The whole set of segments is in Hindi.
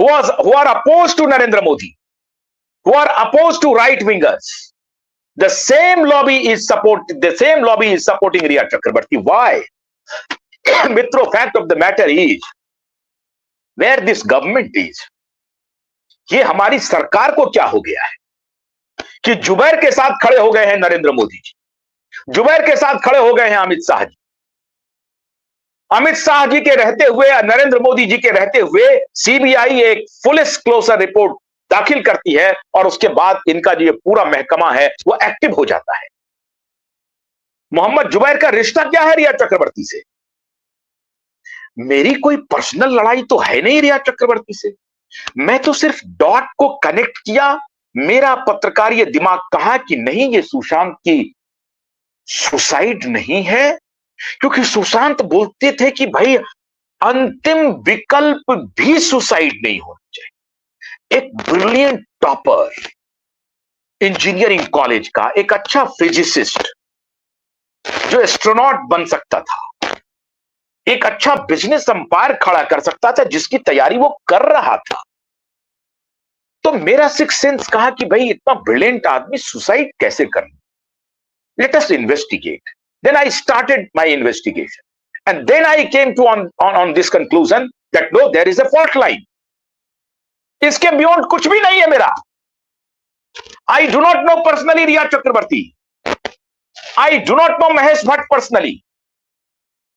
who are opposed to Narendra Modi, who are opposed to right wingers. The same lobby is supporting Riya Chakrabarti. Why? Mitro, fact of the matter is, where this government is, ये हमारी सरकार को क्या हो गया है कि जुबैर के साथ खड़े हो गए हैं नरेंद्र मोदी जी, जुबैर के साथ खड़े हो गए हैं अमित शाह जी। अमित शाह जी के रहते हुए, नरेंद्र मोदी जी के रहते हुए सीबीआई एक फुल डिस्क्लोजर रिपोर्ट दाखिल करती है और उसके बाद इनका जो पूरा महकमा है वो एक्टिव हो जाता है। मोहम्मद जुबैर का रिश्ता क्या है रिया चक्रवर्ती से? मेरी कोई पर्सनल लड़ाई तो है नहीं रिया चक्रवर्ती से, मैं तो सिर्फ डॉट को कनेक्ट किया। मेरा पत्रकारीय दिमाग कहा कि नहीं, ये सुशांत की सुसाइड नहीं है, क्योंकि सुशांत बोलते थे कि भाई अंतिम विकल्प भी सुसाइड नहीं होना चाहिए। एक ब्रिलियंट टॉपर इंजीनियरिंग कॉलेज का, एक अच्छा फिजिसिस्ट जो एस्ट्रोनॉट बन सकता था, एक अच्छा बिजनेस अंपायर खड़ा कर सकता था, जिसकी तैयारी वो कर रहा था, तो मेरा सिक्स सेंस कहा कि भाई इतना ब्रिलियंट आदमी सुसाइड कैसे कर, let us investigate. Then I started my investigation, and then I came to on this conclusion that no, there is a fault line. इसके beyond कुछ भी नहीं है मेरा। I do not know personally Riya Chakrabarti. I do not know Mahesh Bhatt personally.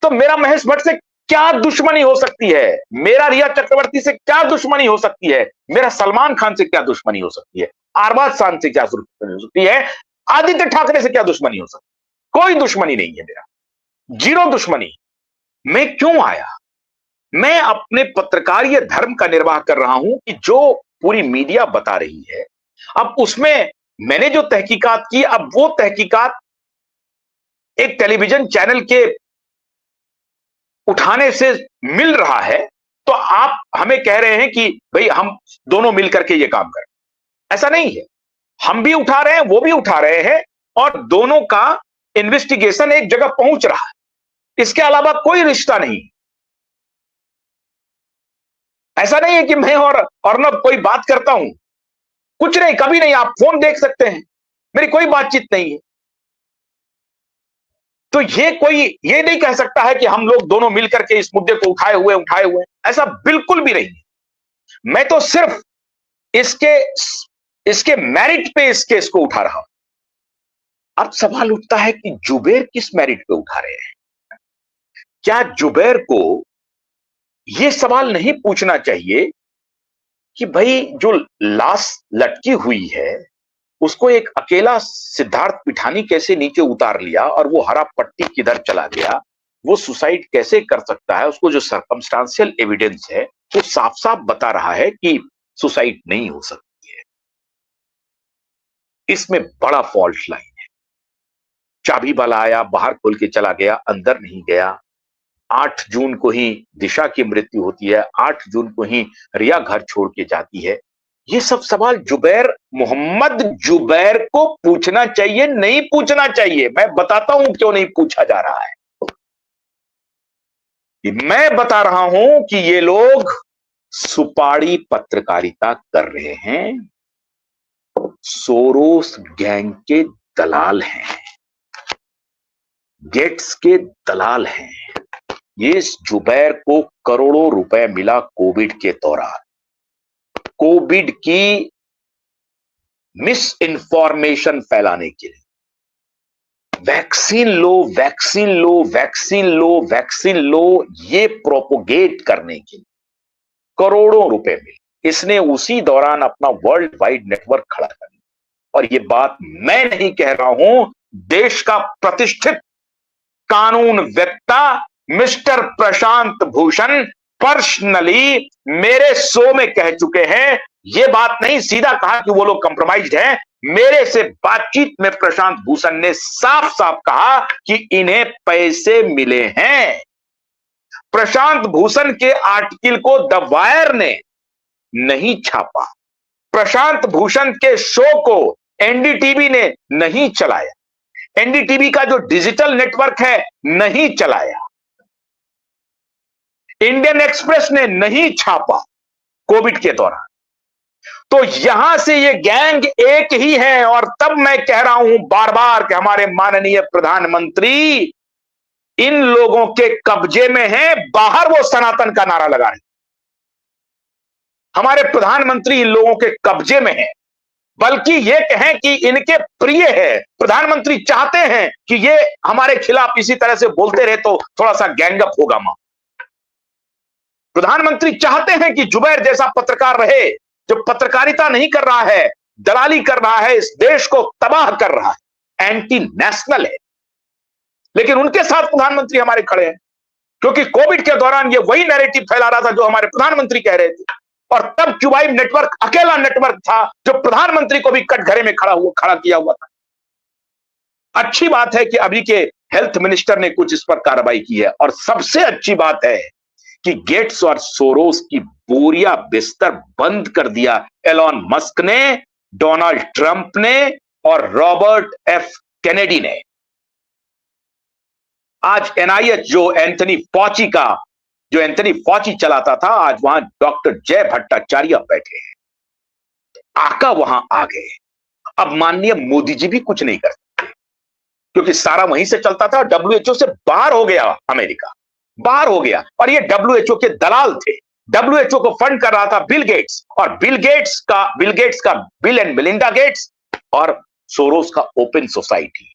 तो मेरा महेश भट्ट से क्या दुश्मनी हो सकती है? मेरा रिया चक्रवर्ती से क्या दुश्मनी हो सकती है? मेरा सलमान खान से क्या दुश्मनी हो सकती है? अरबाज खान से क्या दुश्मनी हो सकती है? आदित्य ठाकरे से क्या दुश्मनी हो सकती है? कोई दुश्मनी नहीं है मेरा, जीरो दुश्मनी। मैं क्यों आया? मैं अपने पत्रकारीय धर्म का निर्वाह कर रहा हूं कि जो पूरी मीडिया बता रही है, अब उसमें मैंने जो तहकीकात की, अब वो तहकीकात एक टेलीविजन चैनल के उठाने से मिल रहा है, तो आप हमें कह रहे हैं कि भाई हम दोनों मिलकर के ये काम करें। ऐसा नहीं है, हम भी उठा रहे हैं, वो भी उठा रहे हैं, और दोनों का इन्वेस्टिगेशन एक जगह पहुंच रहा है। इसके अलावा कोई रिश्ता नहीं। ऐसा नहीं है कि मैं और अर्नब कोई बात करता हूं, कुछ नहीं, कभी नहीं। आप फोन देख सकते हैं, मेरी कोई बातचीत नहीं है। तो ये नहीं कह सकता है कि हम लोग दोनों मिलकर के इस मुद्दे को उठाए हुए, ऐसा बिल्कुल भी नहीं है। मैं तो सिर्फ इसके मेरिट पे इस केस को उठा रहा हूं। अब सवाल उठता है कि जुबैर किस मेरिट पे उठा रहे हैं? क्या जुबैर को यह सवाल नहीं पूछना चाहिए कि भाई जो लाश लटकी हुई है उसको एक अकेला सिद्धार्थ पिठानी कैसे नीचे उतार लिया और वो हरा पट्टी किधर चला गया, वो सुसाइड कैसे कर सकता है? उसको जो सर्कमस्टांशियल एविडेंस है वो साफ साफ बता रहा है कि सुसाइड नहीं हो सकती है। इसमें बड़ा फॉल्ट लाइन। चाबी वाला आया, बाहर खोल के चला गया, अंदर नहीं गया। 8 जून को ही दिशा की मृत्यु होती है, 8 जून को ही रिया घर छोड़ के जाती है। ये सब सवाल मोहम्मद जुबैर को पूछना चाहिए, नहीं पूछना चाहिए। मैं बताता हूं क्यों नहीं पूछा जा रहा है। मैं बता रहा हूं कि ये लोग सुपाड़ी पत्रकारिता कर रहे हैं, सोरोस गैंग के दलाल हैं, गेट्स के दलाल हैं। ये जुबैर को करोड़ों रुपए मिला कोविड के दौरान, कोविड की मिस इंफॉर्मेशन फैलाने के लिए। वैक्सीन लो, वैक्सीन लो, वैक्सीन लो, वैक्सीन लो, ये प्रोपोगेट करने के लिए करोड़ों रुपए मिले। इसने उसी दौरान अपना वर्ल्ड वाइड नेटवर्क खड़ा कर दिया। और ये बात मैं नहीं कह रहा हूं, देश का प्रतिष्ठित कानून वेत्ता मिस्टर प्रशांत भूषण पर्सनली मेरे शो में कह चुके हैं। ये बात नहीं सीधा कहा कि वो लोग कंप्रोमाइज्ड हैं, मेरे से बातचीत में प्रशांत भूषण ने साफ साफ कहा कि इन्हें पैसे मिले हैं। प्रशांत भूषण के आर्टिकल को द वायर ने नहीं छापा, प्रशांत भूषण के शो को एनडीटीवी ने नहीं चलाया, एनडीटीवी का जो डिजिटल नेटवर्क है नहीं चलाया, इंडियन एक्सप्रेस ने नहीं छापा, कोविड के दौरान। तो यहां से ये गैंग एक ही है, और तब मैं कह रहा हूं बार बार कि हमारे माननीय प्रधानमंत्री इन लोगों के कब्जे में है, बाहर वो सनातन का नारा लगा रहे। हमारे प्रधानमंत्री इन लोगों के कब्जे में है, बल्कि ये कहें कि इनके प्रिय है। प्रधानमंत्री चाहते हैं कि ये हमारे खिलाफ इसी तरह से बोलते रहे तो थोड़ा सा गैंगअप होगा। प्रधानमंत्री चाहते हैं कि जुबैर जैसा पत्रकार रहे, जो पत्रकारिता नहीं कर रहा है, दलाली कर रहा है, इस देश को तबाह कर रहा है, एंटी नेशनल है। लेकिन उनके साथ प्रधानमंत्री हमारे खड़े हैं, क्योंकि कोविड के दौरान ये वही नैरेटिव फैला रहा था जो हमारे प्रधानमंत्री कह रहे थे। और तब क्यूबाइव नेटवर्क अकेला नेटवर्क था जो प्रधानमंत्री को भी कटघरे में खड़ा किया हुआ था। अच्छी बात है कि अभी के हेल्थ मिनिस्टर ने कुछ इस पर कार्रवाई की है, और सबसे अच्छी बात है कि गेट्स और सोरोस की बोरिया बिस्तर बंद कर दिया एलॉन मस्क ने, डोनाल्ड ट्रंप ने और रॉबर्ट एफ कैनेडी ने। आज एनआईएच जो एंथनी फॉची चलाता था, आज वहां डॉक्टर जय भट्टाचार्य बैठे हैं। आका वहां आ गए। अब माननीय मोदी जी भी कुछ नहीं कर सकते, क्योंकि सारा वहीं से चलता था। डब्ल्यूएचओ से बाहर हो गया, अमेरिका बाहर हो गया, और ये डब्ल्यूएचओ के दलाल थे। डब्ल्यूएचओ को फंड कर रहा था बिल गेट्स, और बिल गेट्स का बिल एंड मेलिंडा गेट्स और सोरोस का ओपन सोसाइटी,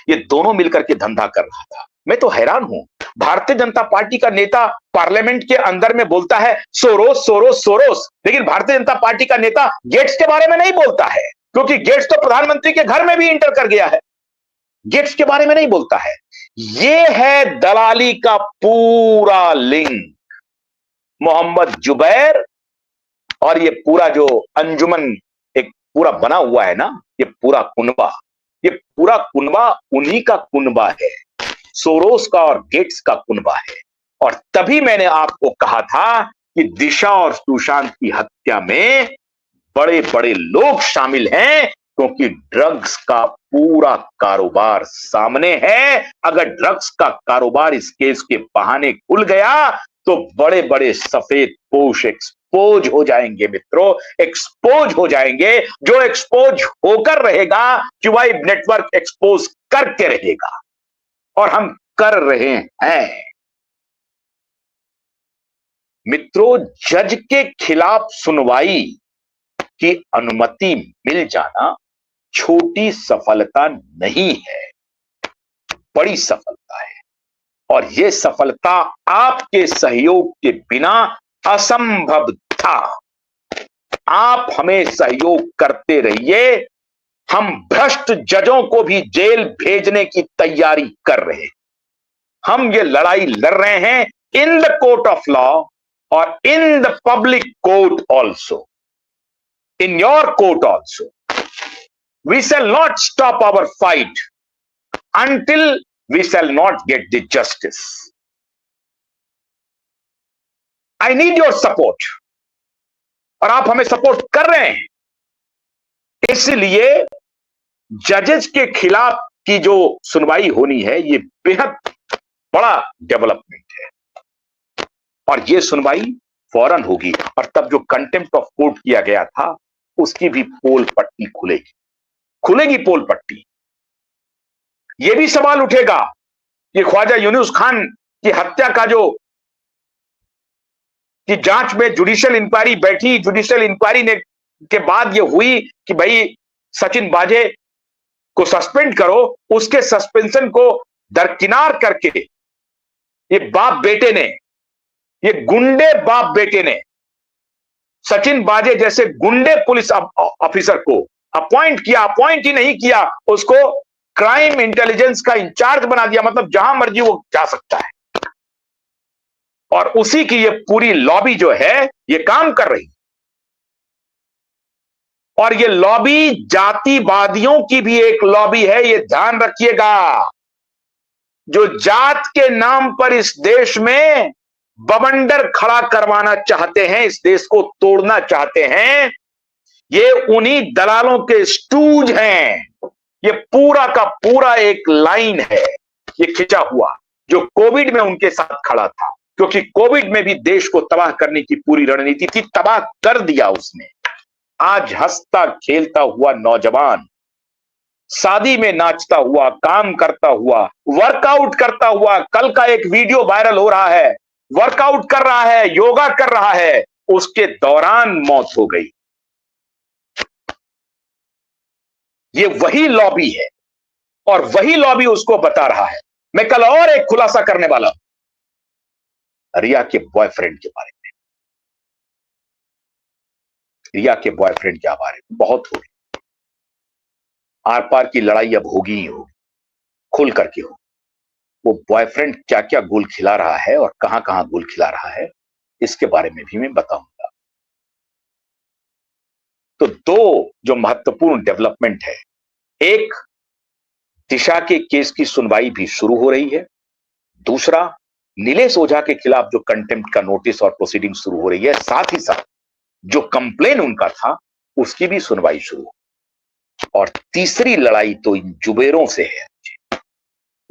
ये दोनों मिलकर के धंधा कर रहा था। मैं तो हैरान हूं, भारतीय जनता पार्टी का नेता पार्लियामेंट के अंदर में बोलता है सोरोस सोरोस सोरोस, लेकिन भारतीय जनता पार्टी का नेता गेट्स के बारे में नहीं बोलता है, क्योंकि गेट्स तो प्रधानमंत्री के घर में भी इंटर कर गया है। गेट्स के बारे में नहीं बोलता है। ये है दलाली का पूरा लिंक, मोहम्मद जुबैर और ये पूरा जो अंजुमन एक पूरा बना हुआ है ना, ये पूरा कुनबा उन्हीं का कुनबा है, सोरोस का और गेट्स का कुनबा है। और तभी मैंने आपको कहा था कि दिशा और सुशांत की हत्या में बड़े बड़े लोग शामिल हैं, क्योंकि ड्रग्स का पूरा कारोबार सामने है। अगर ड्रग्स का कारोबार इस केस के बहाने खुल गया तो बड़े बड़े सफेद पोश एक्सपोज हो जाएंगे मित्रों, एक्सपोज हो जाएंगे। जो एक्सपोज होकर रहेगा, क्यूबाइव नेटवर्क एक्सपोज करके रहेगा, और हम कर रहे हैं। मित्रों, जज के खिलाफ सुनवाई की अनुमति मिल जाना छोटी सफलता नहीं है, बड़ी सफलता है। और यह सफलता आपके सहयोग के बिना असंभव था। आप हमें सहयोग करते रहिए, हम भ्रष्ट जजों को भी जेल भेजने की तैयारी कर रहे हैं। हम ये लड़ाई लड़ रहे हैं in the court of law और in the public court also, in your court also. We shall not stop our fight until we shall not get the justice. I need your support. और आप हमें सपोर्ट कर रहे हैं, इसलिए जजेस के खिलाफ की जो सुनवाई होनी है, ये बेहद बड़ा डेवलपमेंट है। और ये सुनवाई फौरन होगी, और तब जो कंटेम्प्ट ऑफ कोर्ट किया गया था उसकी भी पोल पट्टी खुलेगी पोल पट्टी। यह भी सवाल उठेगा कि ख्वाजा यूनुस खान की हत्या का जो कि जांच में जुडिशियल इंक्वायरी बैठी, जुडिशियल इंक्वायरी ने के बाद यह हुई कि भाई सचिन वाजे को सस्पेंड करो, उसके सस्पेंशन को दरकिनार करके ये बाप बेटे ने, ये गुंडे बाप बेटे ने सचिन वाजे जैसे गुंडे पुलिस ऑफिसर को अपॉइंट ही नहीं किया, उसको क्राइम इंटेलिजेंस का इंचार्ज बना दिया। मतलब जहां मर्जी वो जा सकता है, और उसी की ये पूरी लॉबी जो है ये काम कर रही। और ये लॉबी जातिवादियों की भी एक लॉबी है, ये ध्यान रखिएगा। जो जात के नाम पर इस देश में बवंडर खड़ा करवाना चाहते हैं, इस देश को तोड़ना चाहते हैं, ये उन्हीं दलालों के स्टूज हैं। ये पूरा का पूरा एक लाइन है, ये खिंचा हुआ, जो कोविड में उनके साथ खड़ा था। क्योंकि कोविड में भी देश को तबाह करने की पूरी रणनीति थी, तबाह कर दिया उसने। आज हंसता खेलता हुआ नौजवान, शादी में नाचता हुआ, काम करता हुआ, वर्कआउट करता हुआ, कल का एक वीडियो वायरल हो रहा है, वर्कआउट कर रहा है, योगा कर रहा है, उसके दौरान मौत हो गई। ये वही लॉबी है और वही लॉबी उसको बता रहा है। मैं कल और एक खुलासा करने वाला हूं रिया के बॉयफ्रेंड के बारे में। रिया के बॉयफ्रेंड के बारे में बहुत हो गई, आर पार की लड़ाई अब होगी ही होगी, खुल करके हो। वो बॉयफ्रेंड क्या क्या गुल खिला रहा है और कहां कहां गुल खिला रहा है, इसके बारे में भी मैं बताऊंगा। तो दो जो महत्वपूर्ण डेवलपमेंट है, एक, दिशा के केस की सुनवाई भी शुरू हो रही है। दूसरा, नीलेश ओझा के खिलाफ जो कंटेम्प्ट का नोटिस और प्रोसीडिंग शुरू हो रही है, साथ ही साथ जो कंप्लेन उनका था उसकी भी सुनवाई शुरू। और तीसरी लड़ाई तो इन जुबेरों से है।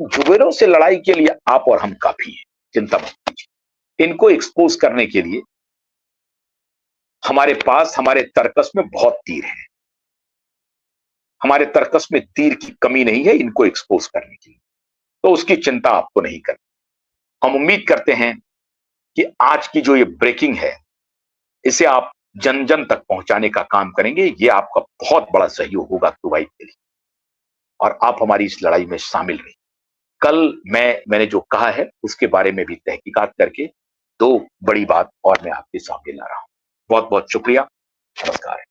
जुबेरों से लड़ाई के लिए आप और हम काफी हैं, चिंता मत कीजिए। इनको एक्सपोज करने के लिए हमारे पास, हमारे तर्कस में बहुत तीर है। हमारे तर्कस में तीर की कमी नहीं है इनको एक्सपोज करने के लिए, तो उसकी चिंता आपको नहीं करनी। हम उम्मीद करते हैं कि आज की जो ये ब्रेकिंग है, इसे आप जन जन तक पहुंचाने का काम करेंगे। ये आपका बहुत बड़ा सहयोग होगा कुवैत के लिए, और आप हमारी इस लड़ाई में शामिल रहिए। कल मैंने जो कहा है उसके बारे में भी तहकीकात करके दो बड़ी बात और मैं आपके सामने ला रहा हूं। बहुत बहुत शुक्रिया, नमस्कार।